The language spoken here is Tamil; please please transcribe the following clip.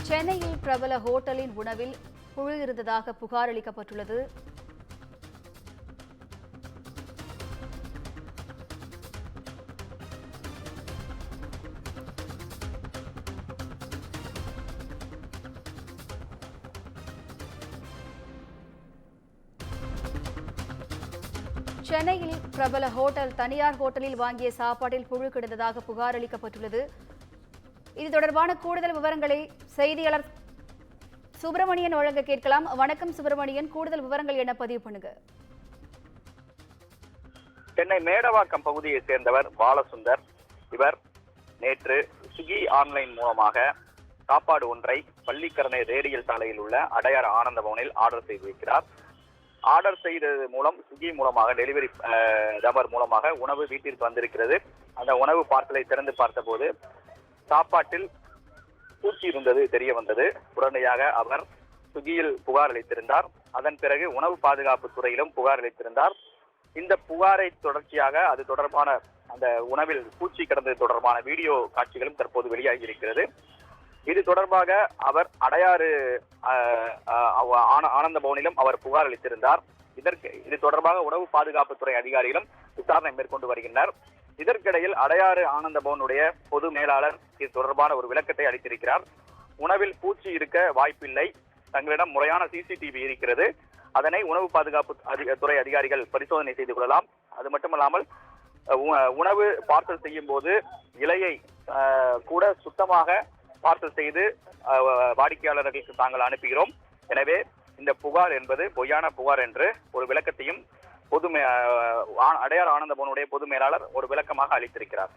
சென்னையில் பிரபல ஹோட்டலின் உணவில் புழு இருந்ததாக புகார் அளிக்கப்பட்டுள்ளது. சென்னையில் பிரபல ஹோட்டல் தனியார் ஹோட்டலில் வாங்கிய சாப்பாட்டில் புழு கிடந்ததாக புகார் அளிக்கப்பட்டுள்ளது. இது தொடர்பான கூடுதல் விவரங்களை செய்தியாளர் சுப்பிரமணியன் வழங்க கேட்கலாம். வணக்கம் சுப்பிரமணியன், கூடுதல் விவரங்கள் என்ன பதிவு பண்ணுங்க. சென்னை மேடவாக்கம் பகுதியை சேர்ந்தவர் பாலசுந்தர். இவர் நேற்று ஸ்விக்கி ஆன்லைன் மூலமாக சாப்பாடு ஒன்றை பள்ளிக்கரணை ரேடியல் சாலையில் உள்ள அடையார் ஆனந்த பவனில் ஆர்டர் செய்து வைக்கிறார். ஆர்டர் செய்தது மூலம் ஸ்விக்கி மூலமாக டெலிவரி நபர் மூலமாக உணவு வீட்டிற்கு வந்திருக்கிறது. அந்த உணவு பார்சலை திறந்து பார்த்தபோது சாப்பாட்டில் பூச்சி இருந்தது தெரிய வந்தது. உடனடியாக அவர் ஸ்விக்கியில் புகார் அளித்திருந்தார். அதன் பிறகு உணவு பாதுகாப்பு துறையிலும் புகார் அளித்திருந்தார். இந்த புகாரை தொடர்ச்சியாக அது தொடர்பான அந்த உணவில் பூச்சி கிடந்தது தொடர்பான வீடியோ காட்சிகளும் தற்போது வெளியாகி இருக்கிறது. இது தொடர்பாக அவர் அடையாறு ஆனந்த பவனிலும் அவர் புகார் அளித்திருந்தார். இது தொடர்பாக உணவு பாதுகாப்புத்துறை அதிகாரிகளும் விசாரணை மேற்கொண்டு வருகின்றனர். இதற்கிடையில் அடையாறு ஆனந்த பவனுடைய பொது மேலாளர் இது தொடர்பான ஒரு விளக்கத்தை அளித்திருக்கிறார். உணவில் பூச்சி இருக்க வாய்ப்பில்லை, தங்களிடம் முறையான சிசிடிவி இருக்கிறது, அதனை உணவு பாதுகாப்பு துறை அதிகாரிகள் பரிசோதனை செய்து கொள்ளலாம். அது மட்டுமல்லாமல் உணவு பார்சல் செய்யும் போது இலையை கூட சுத்தமாக பார்சல் செய்து வாடிக்கையாளர்களுக்கு தாங்கள் அனுப்புகிறோம். எனவே இந்த புகார் என்பது பொய்யான புகார் என்று ஒரு விளக்கத்தையும் அடையார் ஆனந்த பவனுடைய பொது மேலாளர் ஒரு விளக்கமாக அளித்திருக்கிறார்.